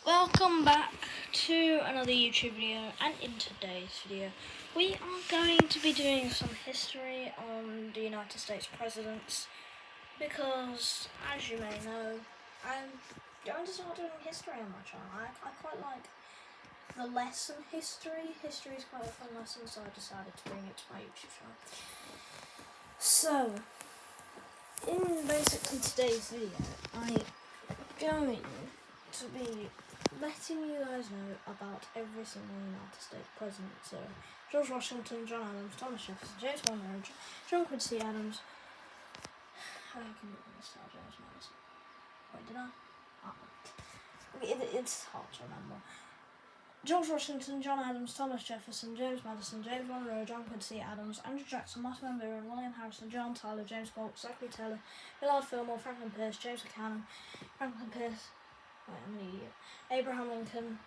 Welcome back to another YouTube video, and in today's video we are going to be doing some history on the United States presidents, because as you may know, I'm going to start doing history on my channel. I quite like the lesson history. History is quite a fun lesson, so I decided to bring it to my YouTube channel. So, in basically today's video, I'm going to be letting you guys know about every single United States president. So, George Washington, John Adams, Thomas Jefferson, James Monroe, John Quincy Adams. How can you start James Madison? Wait, did I? Oh. It's hard to remember. George Washington, John Adams, Thomas Jefferson, James Madison, James Monroe, John Quincy Adams, Andrew Jackson, Martin Van Buren, William Harrison, John Tyler, James Polk, Zachary Taylor, Millard Fillmore, Franklin Pierce, James Buchanan, Franklin Pierce, Abraham Lincoln,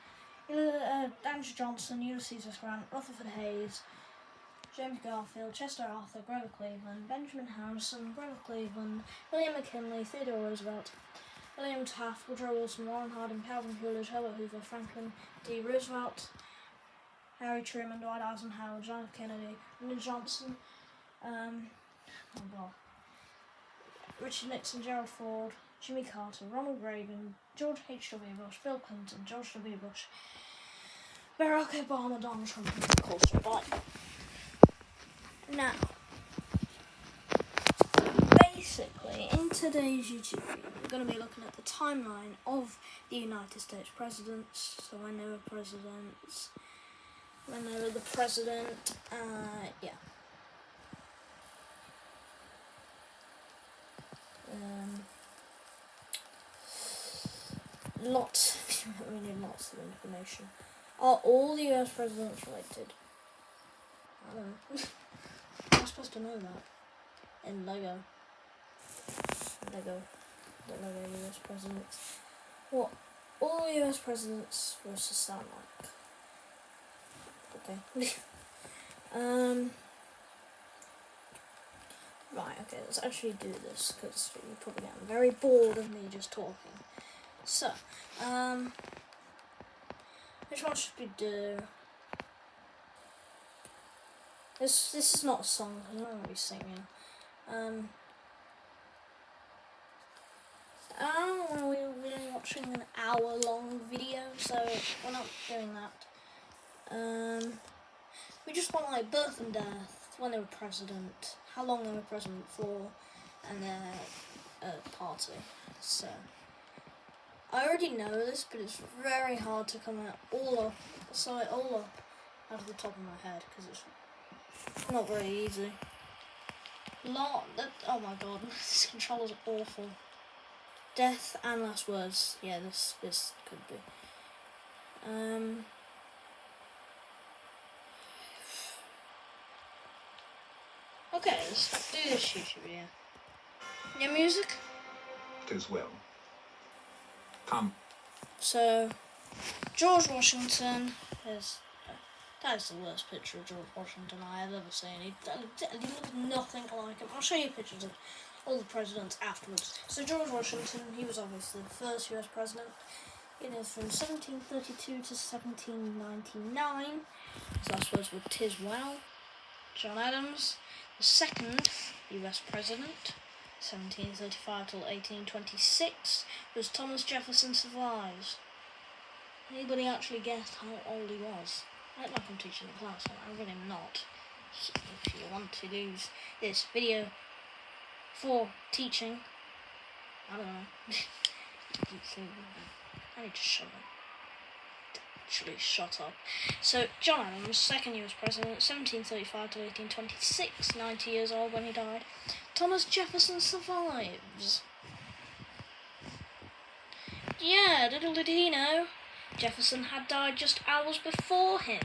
Andrew Johnson, Ulysses S. Grant, Rutherford Hayes, James Garfield, Chester Arthur, Grover Cleveland, Benjamin Harrison, Grover Cleveland, William McKinley, Theodore Roosevelt, William Taft, Woodrow Wilson, Warren Harding, Calvin Coolidge, Herbert Hoover, Franklin D. Roosevelt, Harry Truman, Dwight Eisenhower, John F. Kennedy, Lyndon Johnson, Richard Nixon, Gerald Ford, Jimmy Carter, Ronald Reagan, George H.W. Bush, Bill Clinton, George W. Bush, Barack Obama, Donald Trump, and of course Biden. Now, basically, in today's YouTube video, we're going to be looking at the timeline of the United States presidents. So when they were presidents, when they were the president, yeah. We need lots of information. Are all the US presidents related? I don't know. I'm supposed to know that. In Lego. The Lego US presidents. What all US presidents were to sound like. Okay. Right, okay, let's actually do this, because you're probably getting very bored of me just talking. So, which one should we do? This is not a song, because I'm not going to be singing. We're watching an hour-long video, so we're not doing that. We just want, like, birth and death, when they were president, how long they were president for, and their party. So, I already know this, but it's very hard to come out all up out of the top of my head, because it's not very easy. Oh my god, this controller's awful. Death and last words. Yeah, this could be. Okay, let's do this YouTube video. Your music? As well. Come. So, George Washington that is the worst picture of George Washington I have ever seen. He looks nothing like him. I'll show you pictures of all the presidents afterwards. So George Washington, he was obviously the first US president. He lived from 1732 to 1799. His last words were "'tis well." John Adams, the second US president, 1735 till 1826, was Thomas Jefferson survives. Anybody actually guessed how old he was? I don't know if I'm teaching the class, I'm really not. If you want to use this video for teaching, I don't know. I need to shut up. Actually, shut up. So, John Adams, second US president, 1735 to 1826, 90 years old when he died. Thomas Jefferson survives. Yeah, little did he know, Jefferson had died just hours before him.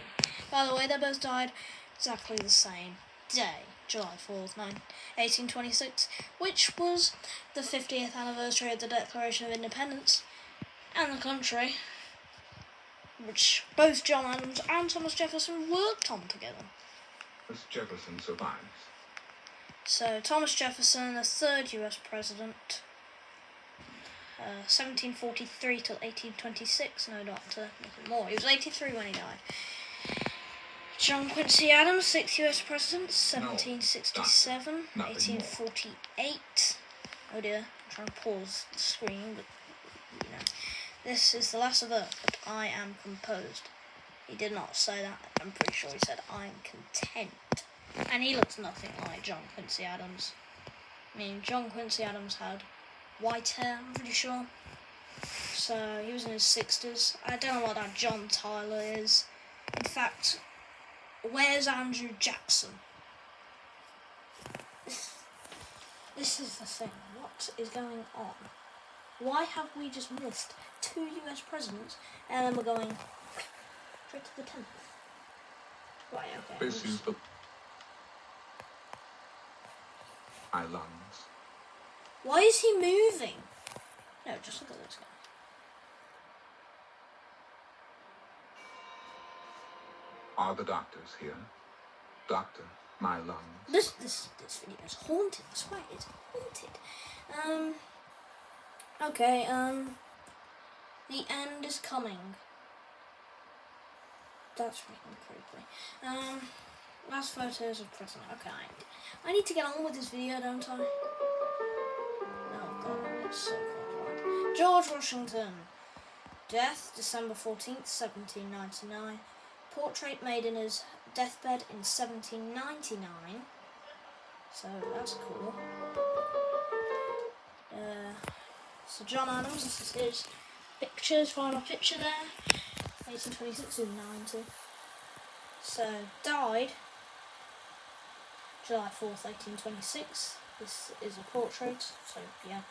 By the way, they both died exactly the same day, July 4th, 1826, which was the 50th anniversary of the Declaration of Independence and the country, which both John Adams and Thomas Jefferson worked on together. As Jefferson survives. So, Thomas Jefferson, the third US president. 1743 till 1826. No doctor, nothing more. He was 83 when he died. John Quincy Adams, 6th US President, 1767, No, nothing more. 1848. Oh dear, I'm trying to pause the screen, but you know. This is the last of Earth, but I am composed. He did not say that. I'm pretty sure he said, I'm content. And he looks nothing like John Quincy Adams. I mean, John Quincy Adams had white hair, I'm pretty sure. So, he was in his 60s. I don't know what that John Tyler is. In fact, where's Andrew Jackson? This is the thing. What is going on? Why have we just missed 2 US presidents and then we're going straight to the 10th? Right, okay. This is the my lungs. Why is he moving? No, just look at this guy. Are the doctors here? Doctor, my lungs. This video is haunted. I swear it's haunted. Okay, the end is coming. That's freaking creepy. Last photos of President. Okay, I need to get on with this video, don't I? Oh god, it's so cold. George Washington. Death, December 14th, 1799. Portrait made in his deathbed in 1799. So that's cool. So John Adams, this is his picture, final picture there. 1826 to 90. So died July 4th, 1826. This is a portrait, so yeah,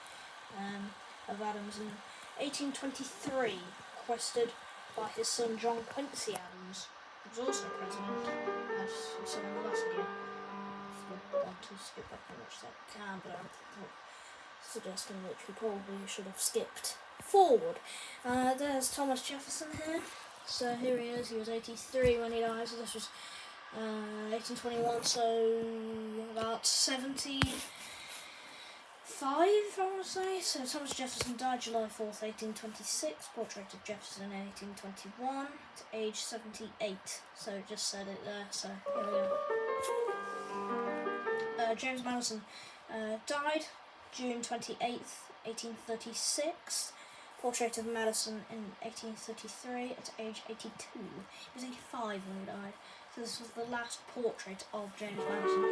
of Adams in 1823, requested by his son John Quincy Adams, who was also president, as you saw in the last video. If you want to skip back and watch that, you can, but I'm suggesting which we probably should have skipped forward. There's Thomas Jefferson here. So here he is. He was 83 when he died. So this was 1821. So about 75, I want to say. So Thomas Jefferson died July 4th, 1826. Portrait of Jefferson in 1821 to age 78. So it just said it there. So here we go. James Madison died June 28th, 1836. Portrait of Madison in 1833 at age 82. He was 85 when he died. So this was the last portrait of James Madison.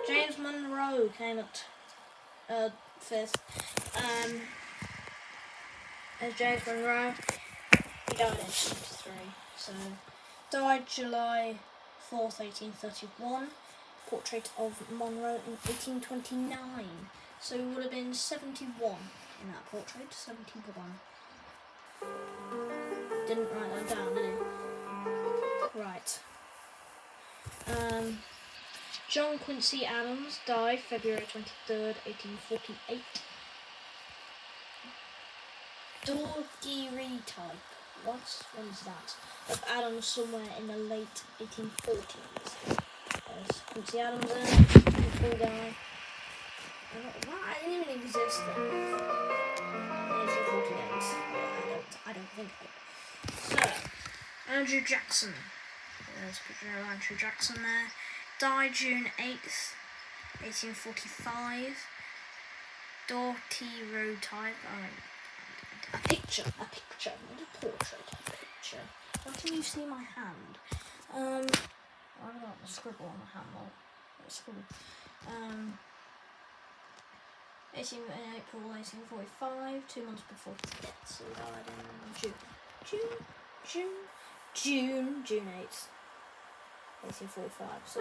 James Monroe came at 5th. As James Monroe, he died in 73. So died July 4th, 1831. Portrait of Monroe in 1829. So he would have been 71 in that portrait. 71. Didn't write that down, did he? Right. John Quincy Adams died February 23rd, 1848. Daguerreotype. What is that? Of Adams somewhere in the late 1840s. There's Quincy Adams there. Cool guy. I didn't even exist then. 1848. I don't think I did. So, Andrew Jackson. There's a picture of Andrew Jackson there. Died June 8th, 1845. Daguerreotype. A picture, not a portrait, a picture. Why can you see my hand? I've got the scribble on the hand. That's cool. 18 April 1845, 2 months before his death, so he died in June 8th, 1845, so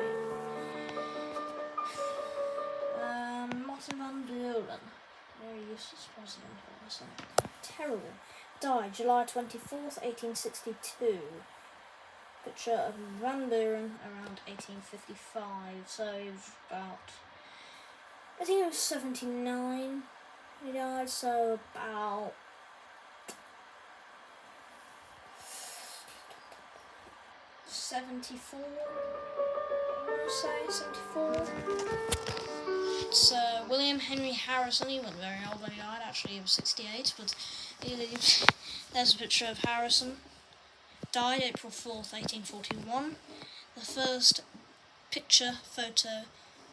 yeah. Martin van Buren, very useless president, terrible, died July 24th, 1862. Picture of Van Buren around 1855, so he was about, I think it was 79 he died, so about 74, I want to say, 74. It's William Henry Harrison. He wasn't very old when he died. Actually, he was 68. But there's a picture of Harrison. Died April 4th, 1841. The first photo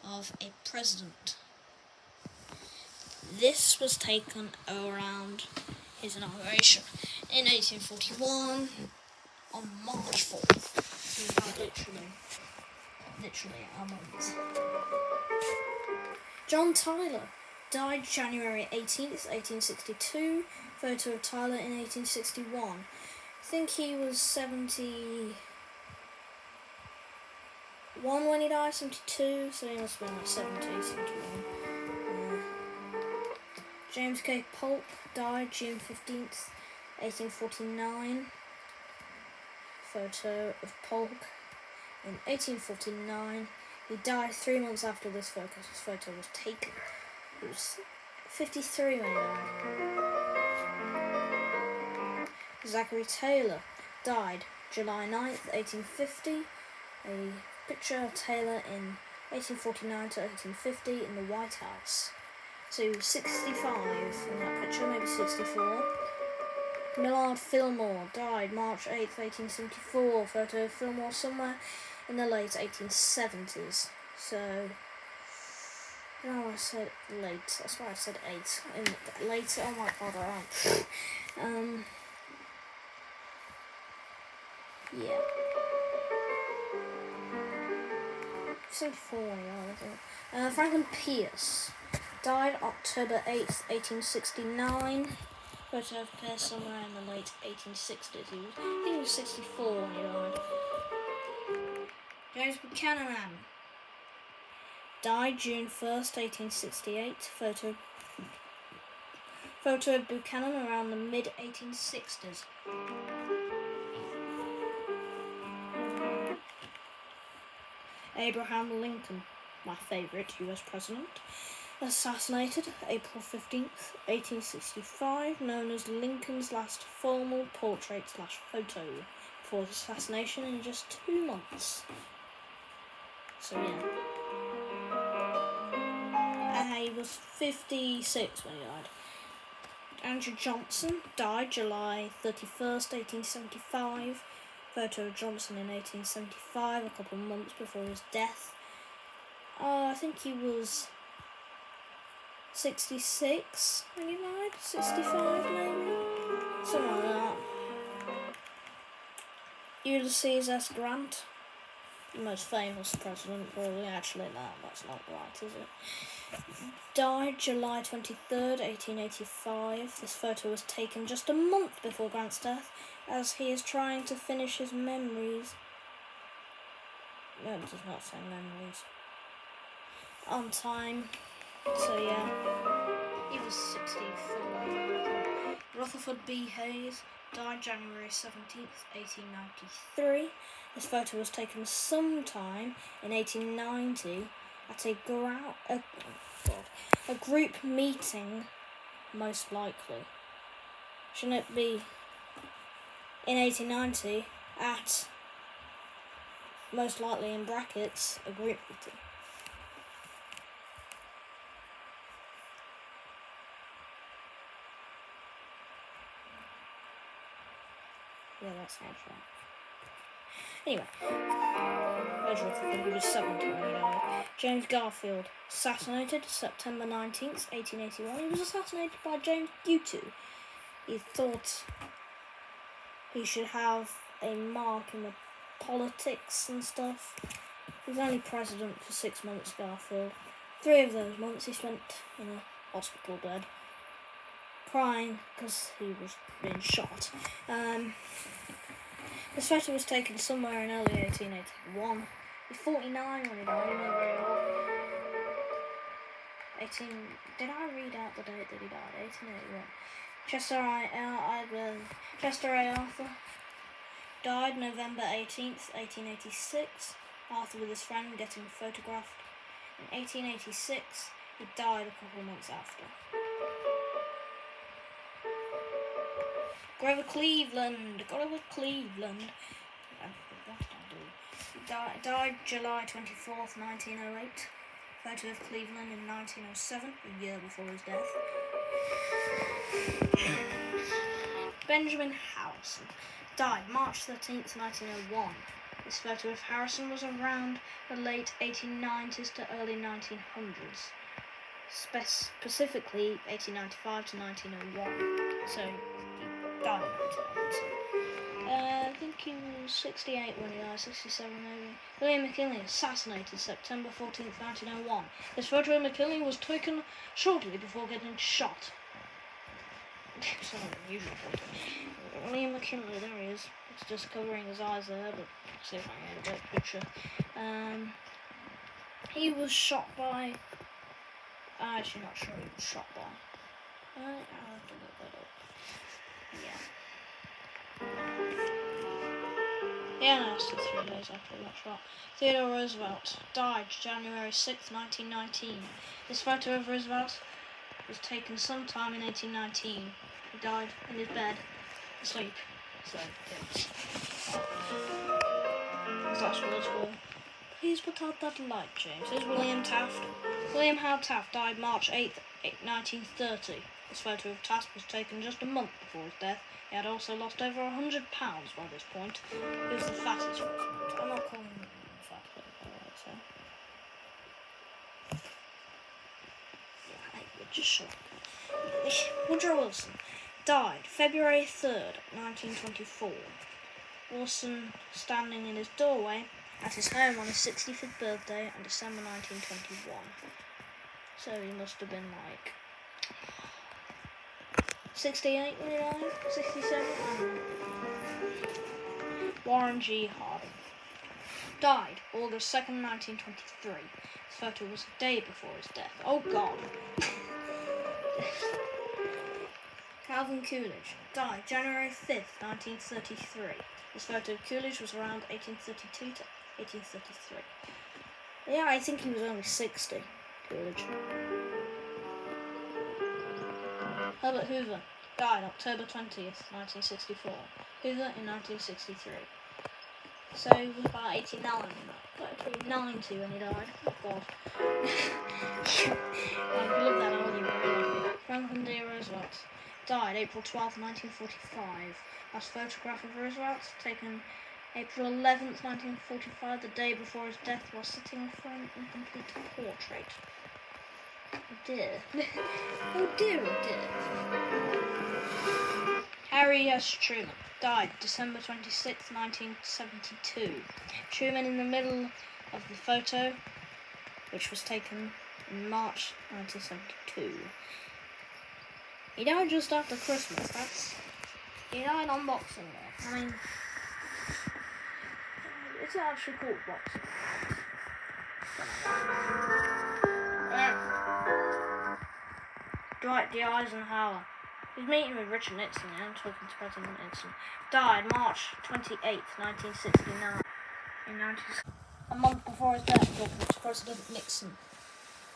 of a president. This was taken around his inauguration in 1841 on March 4th. Literally a month. John Tyler died January 18th, 1862. Photo of Tyler in 1861. I think he was 71 when he died, 72, so he must have been like 70, 71. James K. Polk died June 15th, 1849. Photo of Polk in 1849. He died 3 months after this photo was taken. He was 53 when he died. Zachary Taylor died July 9th, 1850. A picture of Taylor in 1849 to 1850 in the White House. So 65 in that picture, maybe 64. Millard Fillmore died March 8th, 1874. Photo of Fillmore somewhere in the late 1870s. So, no, I said late. That's why I said 8. In late. Oh my god, alright. Yeah. 74, yeah. Franklin Pierce died October 8th, 1869. Photo of Pierce somewhere in the late 1860s. I think he was 64 when he died. James Buchanan died June 1st, 1868. Photo of Buchanan around the mid-1860s. Abraham Lincoln, my favourite US president, assassinated April 15th, 1865, known as Lincoln's last formal portrait/photo before his assassination in just 2 months. So yeah. He was 56 when he died. Andrew Johnson died July 31st, 1875. Photo of Johnson in 1875, a couple of months before his death. I think he was 66 when he died, 65 maybe, something like that. Ulysses S. Grant, the most famous president probably. Actually, no, that's not right, is it? Died July 23rd, 1885. This photo was taken just a month before Grant's death, as he is trying to finish his memories. No, it does not say memories. On time. So yeah, he was 64. Rutherford B. Hayes died January 17th, 1893. This photo was taken sometime in 1890 at a group meeting, most likely. Shouldn't it be in 1890 at, most likely in brackets, a group meeting? Yeah, that sounds right. Anyway, he was 70 when he died. James Garfield, assassinated September 19th, 1881. He was assassinated by James Gutu. He thought he should have a mark in the politics and stuff. He was only president for 6 months, Garfield. 3 of those months he spent in a hospital bed, crying because he was being shot. This photo was taken somewhere in early 1881. He's 49 when he died. He wasn't very old. Did I read out the date that he died? 1881. Chester A. Arthur died November 18th, 1886. Arthur with his friend getting photographed. In 1886, he died a couple of months after. Grover Cleveland. What did I do? Died July 24th, 1908. Photo of Cleveland in 1907, a year before his death. Benjamin Harrison died March 13th, 1901. This photo of Harrison was around the late 1890s to early 1900s, specifically 1895 to 1901. So he died in 1902. I think he was 68 when he died, 67 maybe. William McKinley, assassinated September 14th, 1901. This photo of McKinley was taken shortly before getting shot. It's not an unusual photo. William McKinley, there he is. It's just covering his eyes there, but let's see if I can get a better picture. He was shot by... I'm actually not sure he was shot by. I'll have to look that up. Yeah. Yeah, no, it's 3 days after he got shot. Theodore Roosevelt died January 6, 1919. This photo of Roosevelt was taken sometime in 1819. He died in his bed, asleep. So, his last words were, "Please put out that light, James." Here's William Taft. William Howard Taft died March 8, 1930. This photo of Taft was taken just a month before his death. He had also lost over 100 pounds by this point. He was the fattest president. I'm not calling him fat, by the way, so... Yeah, we're just shut up. Woodrow Wilson died February 3rd, 1924. Wilson standing in his doorway at his home on his 65th birthday on December 1921. So he must have been like 68 when he died? 67? Warren G. Harding died August 2nd, 1923. This photo was a day before his death. Oh God. Calvin Coolidge died January 5th, 1933. This photo of Coolidge was around 1832 to 1833. Yeah, I think he was only 60, Coolidge. Herbert Hoover died October 20th, 1964. Hoover in 1963. So he was about 89, about 90 when he died. Oh God. I love that argument, really. Franklin D. Roosevelt died April 12th, 1945. Last photograph of Roosevelt taken April 11th, 1945, the day before his death, while sitting in front and complete portrait. Oh dear. Oh dear, oh dear. Harry S. Truman died December 26, 1972. Truman in the middle of the photo, which was taken in March 1972. He died just after Christmas. He died on Boxing Day. I mean, it's actually called Boxing Day. Dwight D. Eisenhower. He's meeting with Richard Nixon, yeah, I'm talking to President Nixon. Died March 28th, 1969. A month before his death, talking to President Nixon.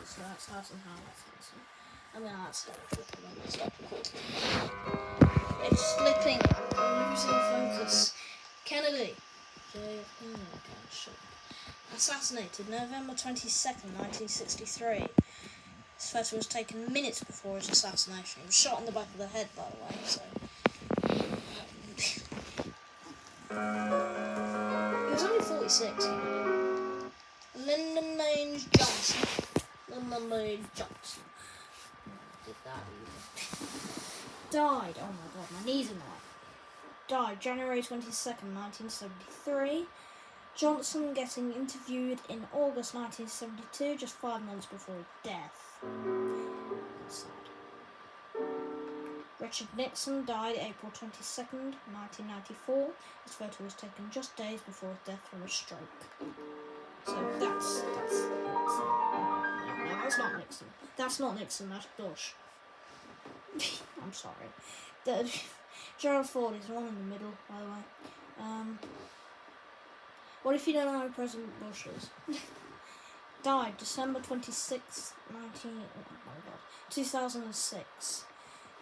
So that's Eisenhower. I mean, that's it's slipping. I'm losing focus. Kennedy. Assassinated November 22nd, 1963. This photo was taken minutes before his assassination. He was shot in the back of the head, by the way, so... He was only 46. Lyndon Baines Johnson. Lyndon Baines Johnson. Did that either. Died, oh my God, my knees are not. Died January 22nd, 1973. Johnson getting interviewed in August 1972, just 5 months before his death. That's sad. Richard Nixon died April 22nd, 1994. This photo was taken just days before his death from a stroke. So that's not Nixon. That's not Nixon, that's Bush. I'm sorry. Gerald Ford is the one in the middle, by the way. What if you don't know who President Bush is? Died December 26, 2006.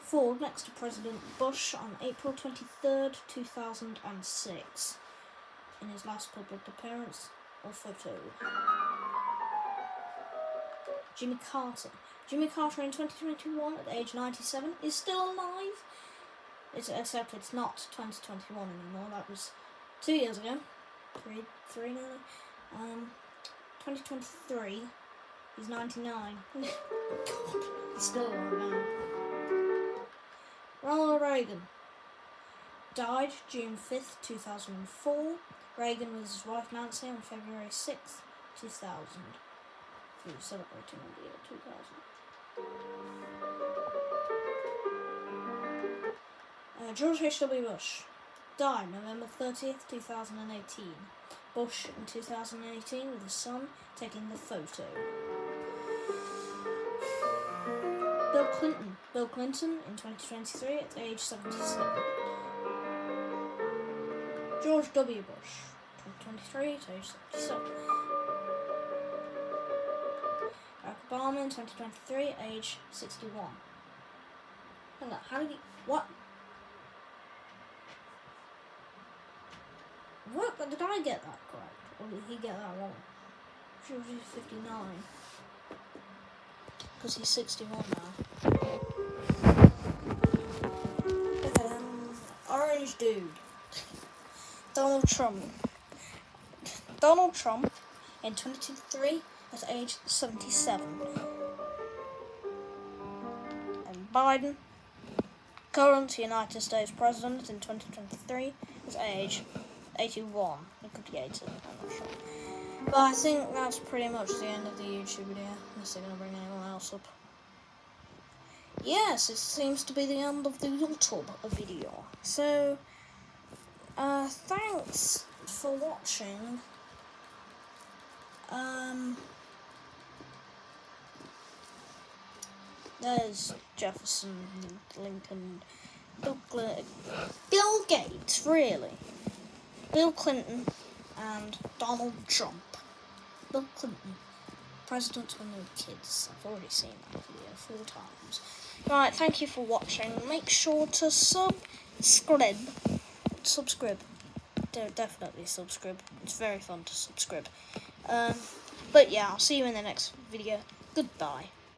Ford next to President Bush on April 23rd, 2006. In his last public appearance or photo. Jimmy Carter. Jimmy Carter in 2021 at age 97 is still alive. Except it's not 2021 anymore. That was 2 years ago. Three nearly. 2023. He's 99. God, he's still alive now. Ronald Reagan died June 5th, 2004. Reagan was his wife Nancy on February 6th, 2000. He was celebrating on the year 2000. George H.W. Bush died November 30th, 2018. Bush in 2018 with his son taking the photo. Bill Clinton in 2023 at age 77. George W. Bush, 2023 at age 77. Barack Obama in 2023 at age 61. Hang on, how did he... What? What? Did I get that correct? Or did he get that wrong? She was 59. Because he's 61 now. Orange dude. Donald Trump in 2023 at age 77. And Biden, current United States President in 2023 at age 81. It could be 80, I'm not sure. But I think that's pretty much the end of the YouTube video, unless they're going to bring anyone else up. Yes, it seems to be the end of the YouTube video. So, thanks for watching. There's Jefferson, Lincoln, Bill Gates, really. Bill Clinton and Donald Trump. Bill Clinton, president when they were kids. I've already seen that video 4 times. Right, thank you for watching. Make sure to subscribe. Definitely subscribe. It's very fun to subscribe. But yeah, I'll see you in the next video. Goodbye.